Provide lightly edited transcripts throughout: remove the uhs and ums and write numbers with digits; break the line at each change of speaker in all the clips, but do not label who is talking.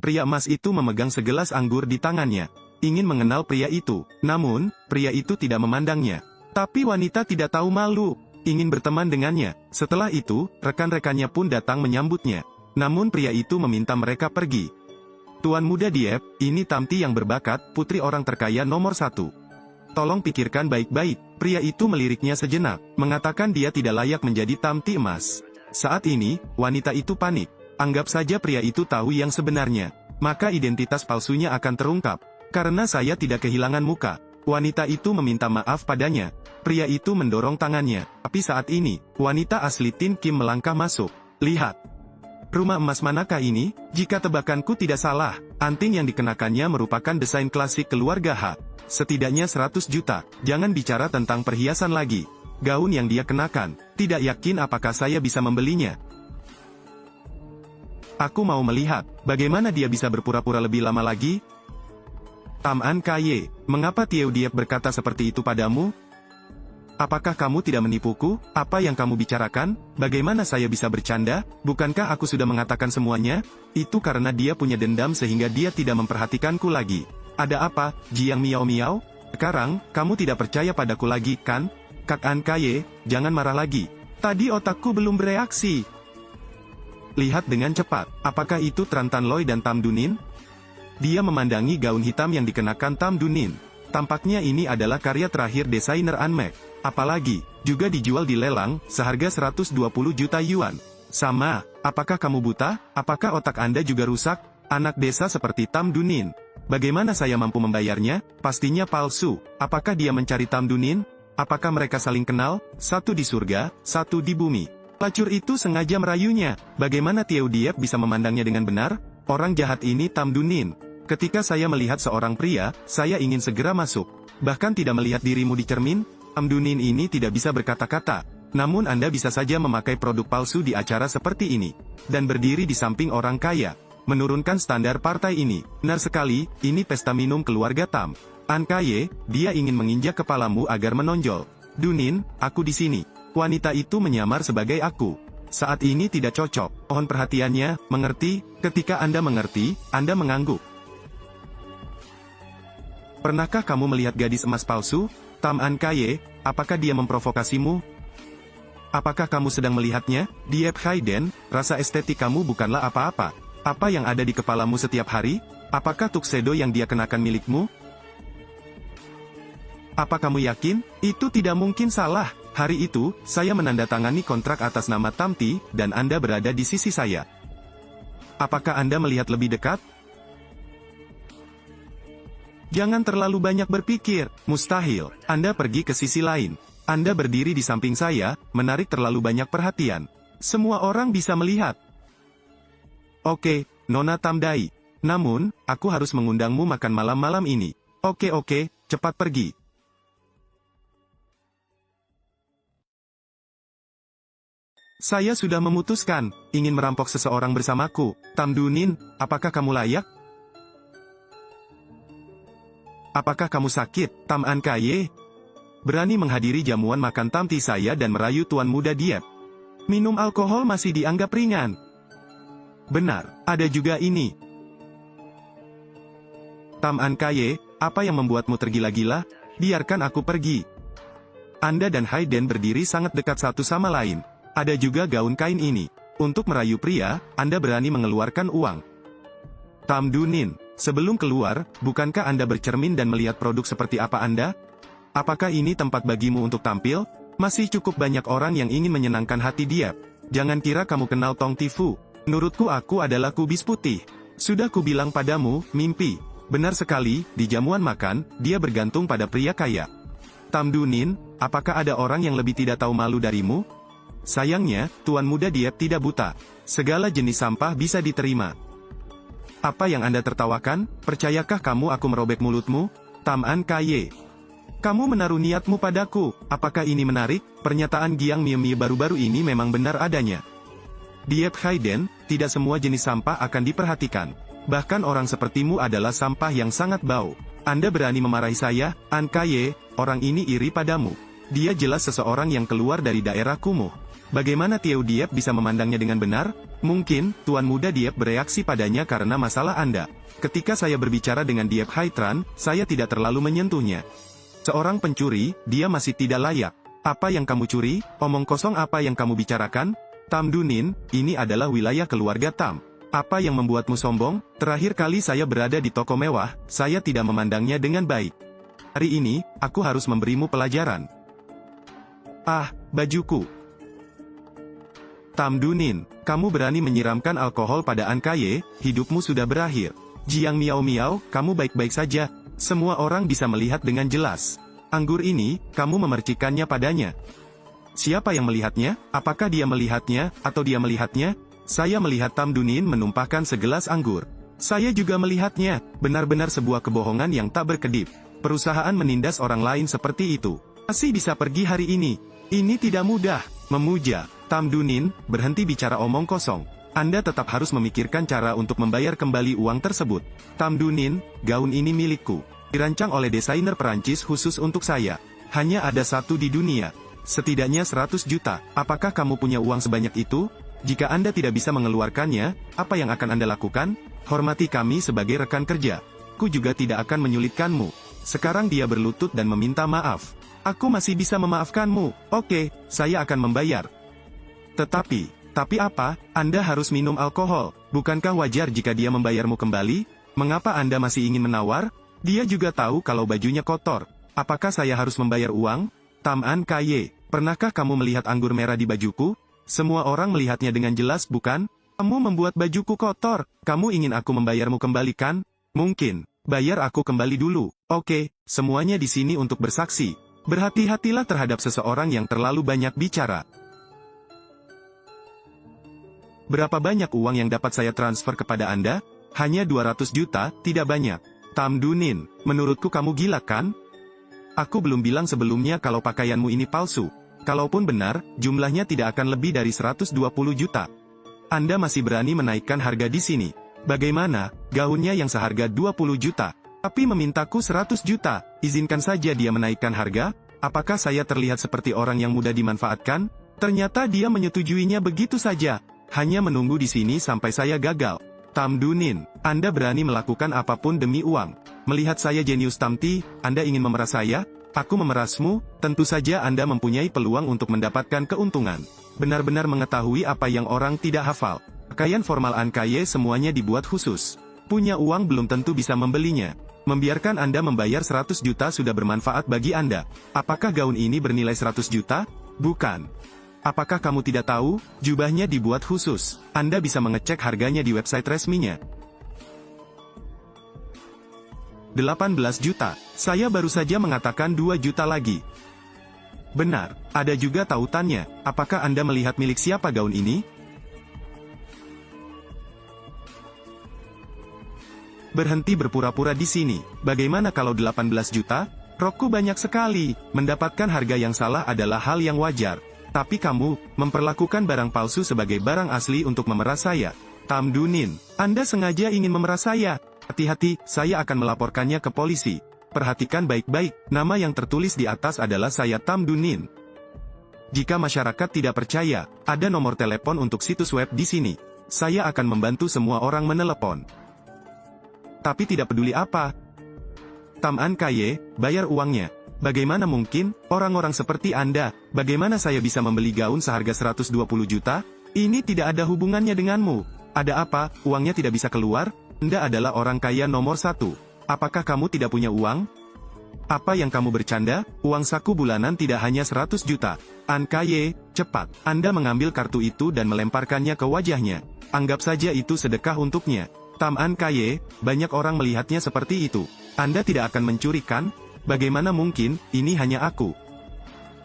Pria emas itu memegang segelas anggur di tangannya. Ingin mengenal pria itu. Namun, pria itu tidak memandangnya. Tapi wanita tidak tahu malu. Ingin berteman dengannya. Setelah itu, rekan-rekannya pun datang menyambutnya. Namun pria itu meminta mereka pergi. Tuan muda Diep, ini Tamti yang berbakat, putri orang terkaya nomor 1. Tolong pikirkan baik-baik. Pria itu meliriknya sejenak, mengatakan dia tidak layak menjadi Tamti emas. Saat ini, wanita itu panik. Anggap saja pria itu tahu yang sebenarnya. Maka identitas palsunya akan terungkap. Karena saya tidak kehilangan muka. Wanita itu meminta maaf padanya. Pria itu mendorong tangannya. Tapi saat ini, wanita asli Tin Kim melangkah masuk. Lihat. Rumah emas manakah ini? Jika tebakanku tidak salah, anting yang dikenakannya merupakan desain klasik keluarga Ha. Setidaknya 100 juta. Jangan bicara tentang perhiasan lagi. Gaun yang dia kenakan. Tidak yakin apakah saya bisa membelinya. Aku mau melihat, bagaimana dia bisa berpura-pura lebih lama lagi? Tam An Kaye, mengapa Tieu Diep berkata seperti itu padamu? Apakah kamu tidak menipuku? Apa yang kamu bicarakan? Bagaimana saya bisa bercanda? Bukankah aku sudah mengatakan semuanya? Itu karena dia punya dendam sehingga dia tidak memperhatikanku lagi. Ada apa, Jiang Miao Miao? Sekarang, kamu tidak percaya padaku lagi, kan? Kak An Kaye, jangan marah lagi. Tadi otakku belum bereaksi. Lihat dengan cepat, apakah itu Tran Tan Loi dan Tam Dunin? Dia memandangi gaun hitam yang dikenakan Tam Dunin. Tampaknya ini adalah karya terakhir desainer Anmek. Apalagi, juga dijual di lelang, seharga 120 juta yuan. Sama, apakah kamu buta? Apakah otak Anda juga rusak? Anak desa seperti Tam Dunin. Bagaimana saya mampu membayarnya? Pastinya palsu. Apakah dia mencari Tam Dunin? Apakah mereka saling kenal? Satu di surga, satu di bumi. Pelacur itu sengaja merayunya. Bagaimana Tieu Diep bisa memandangnya dengan benar? Orang jahat ini Tam Dunin. Ketika saya melihat seorang pria, saya ingin segera masuk. Bahkan tidak melihat dirimu di cermin, Tam Dunin ini tidak bisa berkata-kata. Namun Anda bisa saja memakai produk palsu di acara seperti ini. Dan berdiri di samping orang kaya. Menurunkan standar partai ini. Benar sekali, ini pesta minum keluarga Tam An Kaye, dia ingin menginjak kepalamu agar menonjol. Dunin, aku di sini. Wanita itu menyamar sebagai aku. Saat ini tidak cocok. Mohon perhatiannya, mengerti? Ketika Anda mengerti, Anda mengangguk. Pernahkah kamu melihat gadis emas palsu? Tam An Kaye, apakah dia memprovokasimu? Apakah kamu sedang melihatnya? Diep Haiden, rasa estetik kamu bukanlah apa-apa. Apa yang ada di kepalamu setiap hari? Apakah tuxedo yang dia kenakan milikmu? Apa kamu yakin? Itu tidak mungkin salah. Hari itu, saya menandatangani kontrak atas nama Tamti, dan Anda berada di sisi saya. Apakah Anda melihat lebih dekat? Jangan terlalu banyak berpikir, mustahil. Anda pergi ke sisi lain. Anda berdiri di samping saya, menarik terlalu banyak perhatian. Semua orang bisa melihat. Oke, Nona Tamdai. Namun, aku harus mengundangmu makan malam-malam ini. Oke, cepat pergi. Saya sudah memutuskan, ingin merampok seseorang bersamaku. Tam Dunin, apakah kamu layak? Apakah kamu sakit, Tam An Kaye? Berani menghadiri jamuan makan Tamti saya dan merayu Tuan Muda Diep. Minum alkohol masih dianggap ringan. Benar, ada juga ini. Tam An Kaye, apa yang membuatmu tergila-gila? Biarkan aku pergi. Anda dan Haiden berdiri sangat dekat satu sama lain. Ada juga gaun kain ini. Untuk merayu pria, Anda berani mengeluarkan uang. Tam Dunin, sebelum keluar, bukankah Anda bercermin dan melihat produk seperti apa Anda? Apakah ini tempat bagimu untuk tampil? Masih cukup banyak orang yang ingin menyenangkan hati Diep. Jangan kira kamu kenal Tong Tifu. Menurutku aku adalah kubis putih. Sudah kubilang padamu, mimpi. Benar sekali, di jamuan makan, dia bergantung pada pria kaya. Tam Dunin, apakah ada orang yang lebih tidak tahu malu darimu? Sayangnya, Tuan Muda Diep tidak buta. Segala jenis sampah bisa diterima. Apa yang Anda tertawakan? Percayakah kamu aku merobek mulutmu? Tam An Kaye. Kamu menaruh niatmu padaku. Apakah ini menarik? Pernyataan Giang Mie baru-baru ini memang benar adanya. Diep Haiden, tidak semua jenis sampah akan diperhatikan. Bahkan orang sepertimu adalah sampah yang sangat bau. Anda berani memarahi saya, An Kaye, orang ini iri padamu. Dia jelas seseorang yang keluar dari daerah kumuh. Bagaimana Tieu Diep bisa memandangnya dengan benar? Mungkin, Tuan Muda Diep bereaksi padanya karena masalah Anda. Ketika saya berbicara dengan Diep Haitran, saya tidak terlalu menyentuhnya. Seorang pencuri, dia masih tidak layak. Apa yang kamu curi? Omong kosong apa yang kamu bicarakan? Tam Dunin, ini adalah wilayah keluarga Tam. Apa yang membuatmu sombong? Terakhir kali saya berada di toko mewah, saya tidak memandangnya dengan baik. Hari ini, aku harus memberimu pelajaran. Ah, bajuku. Tam Dunin, kamu berani menyiramkan alkohol pada An Kaye, hidupmu sudah berakhir. Jiang Miao Miao, kamu baik-baik saja. Semua orang bisa melihat dengan jelas. Anggur ini, kamu memercikannya padanya. Siapa yang melihatnya? Apakah dia melihatnya, atau dia melihatnya? Saya melihat Tam Dunin menumpahkan segelas anggur. Saya juga melihatnya, benar-benar sebuah kebohongan yang tak berkedip. Perusahaan menindas orang lain seperti itu. Masih bisa pergi hari ini. Ini tidak mudah. Memuja. Tam Dunin, berhenti bicara omong kosong. Anda tetap harus memikirkan cara untuk membayar kembali uang tersebut. Tam Dunin, gaun ini milikku. Dirancang oleh desainer Perancis khusus untuk saya. Hanya ada satu di dunia. Setidaknya 100 juta. Apakah kamu punya uang sebanyak itu? Jika Anda tidak bisa mengeluarkannya, apa yang akan Anda lakukan? Hormati kami sebagai rekan kerja. Ku juga tidak akan menyulitkanmu. Sekarang dia berlutut dan meminta maaf. Aku masih bisa memaafkanmu. Oke, saya akan membayar. Tapi apa? Anda harus minum alkohol. Bukankah wajar jika dia membayarmu kembali? Mengapa Anda masih ingin menawar? Dia juga tahu kalau bajunya kotor. Apakah saya harus membayar uang? Tam An Kaye, pernahkah kamu melihat anggur merah di bajuku? Semua orang melihatnya dengan jelas, bukan? Kamu membuat bajuku kotor. Kamu ingin aku membayarmu kembali, kan? Mungkin. Bayar aku kembali dulu. Oke, semuanya di sini untuk bersaksi. Berhati-hatilah terhadap seseorang yang terlalu banyak bicara. Berapa banyak uang yang dapat saya transfer kepada Anda? Hanya 200 juta, tidak banyak. Tam Dunin, menurutku kamu gila kan? Aku belum bilang sebelumnya kalau pakaianmu ini palsu. Kalaupun benar, jumlahnya tidak akan lebih dari 120 juta. Anda masih berani menaikkan harga di sini. Bagaimana, gaunnya yang seharga 20 juta, tapi memintaku 100 juta, izinkan saja dia menaikkan harga? Apakah saya terlihat seperti orang yang mudah dimanfaatkan? Ternyata dia menyetujuinya begitu saja. Hanya menunggu di sini sampai saya gagal. Tam Dunin, Anda berani melakukan apapun demi uang. Melihat saya jenius Tamti, Anda ingin memeras saya? Aku memerasmu? Tentu saja Anda mempunyai peluang untuk mendapatkan keuntungan. Benar-benar mengetahui apa yang orang tidak hafal. Pakaian formal An Kaye semuanya dibuat khusus. Punya uang belum tentu bisa membelinya. Membiarkan Anda membayar 100 juta sudah bermanfaat bagi Anda. Apakah gaun ini bernilai 100 juta? Bukan. Apakah kamu tidak tahu? Jubahnya dibuat khusus. Anda bisa mengecek harganya di website resminya. 18 juta. Saya baru saja mengatakan 2 juta lagi. Benar, ada juga tautannya. Apakah Anda melihat milik siapa gaun ini? Berhenti berpura-pura di sini. Bagaimana kalau 18 juta? Rokku banyak sekali. Mendapatkan harga yang salah adalah hal yang wajar. Tapi kamu, memperlakukan barang palsu sebagai barang asli untuk memeras saya. Tam Dunin, Anda sengaja ingin memeras saya. Hati-hati, saya akan melaporkannya ke polisi. Perhatikan baik-baik, nama yang tertulis di atas adalah saya Tam Dunin. Jika masyarakat tidak percaya, ada nomor telepon untuk situs web di sini. Saya akan membantu semua orang menelepon. Tapi tidak peduli apa. Tam An Kaye, bayar uangnya. Bagaimana mungkin, orang-orang seperti Anda, bagaimana saya bisa membeli gaun seharga 120 juta? Ini tidak ada hubungannya denganmu. Ada apa, uangnya tidak bisa keluar? Anda adalah orang kaya nomor 1. Apakah kamu tidak punya uang? Apa yang kamu bercanda? Uang saku bulanan tidak hanya 100 juta. An Kaye, cepat. Anda mengambil kartu itu dan melemparkannya ke wajahnya. Anggap saja itu sedekah untuknya. Tam An Kaye, banyak orang melihatnya seperti itu. Anda tidak akan mencuri kan? Bagaimana mungkin, ini hanya aku.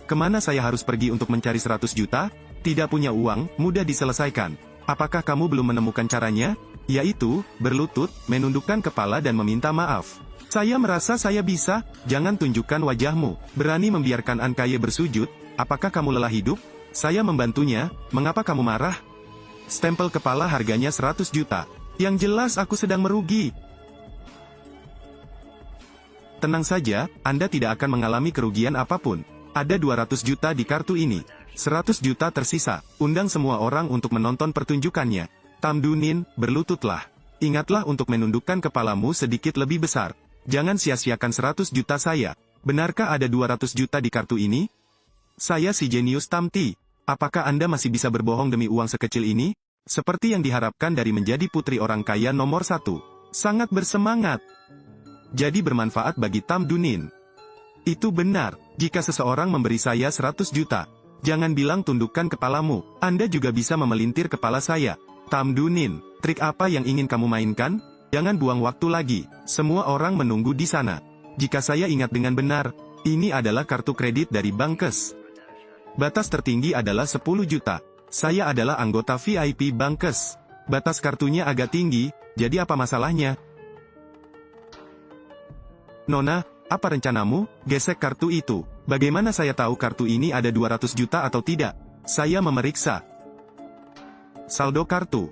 Kemana saya harus pergi untuk mencari 100 juta? Tidak punya uang, mudah diselesaikan. Apakah kamu belum menemukan caranya? Yaitu, berlutut, menundukkan kepala dan meminta maaf. Saya merasa saya bisa, jangan tunjukkan wajahmu. Berani membiarkan An Kaye bersujud? Apakah kamu lelah hidup? Saya membantunya, mengapa kamu marah? Stempel kepala harganya 100 juta. Yang jelas aku sedang merugi. Tenang saja, Anda tidak akan mengalami kerugian apapun. Ada 200 juta di kartu ini. 100 juta tersisa. Undang semua orang untuk menonton pertunjukannya. Tam Dunin, berlututlah. Ingatlah untuk menundukkan kepalamu sedikit lebih besar. Jangan sia-siakan 100 juta saya. Benarkah ada 200 juta di kartu ini? Saya si jenius Tam Ti. Apakah Anda masih bisa berbohong demi uang sekecil ini? Seperti yang diharapkan dari menjadi putri orang kaya nomor 1. Sangat bersemangat. Jadi bermanfaat bagi Tam Dunin. Itu benar. Jika seseorang memberi saya 100 juta, jangan bilang tundukkan kepalamu. Anda juga bisa memelintir kepala saya. Tam Dunin, trik apa yang ingin kamu mainkan? Jangan buang waktu lagi. Semua orang menunggu di sana. Jika saya ingat dengan benar, ini adalah kartu kredit dari Bankes. Batas tertinggi adalah 10 juta. Saya adalah anggota VIP Bankes. Batas kartunya agak tinggi, jadi apa masalahnya? Nona, apa rencanamu? Gesek kartu itu. Bagaimana saya tahu kartu ini ada 200 juta atau tidak? Saya memeriksa saldo kartu.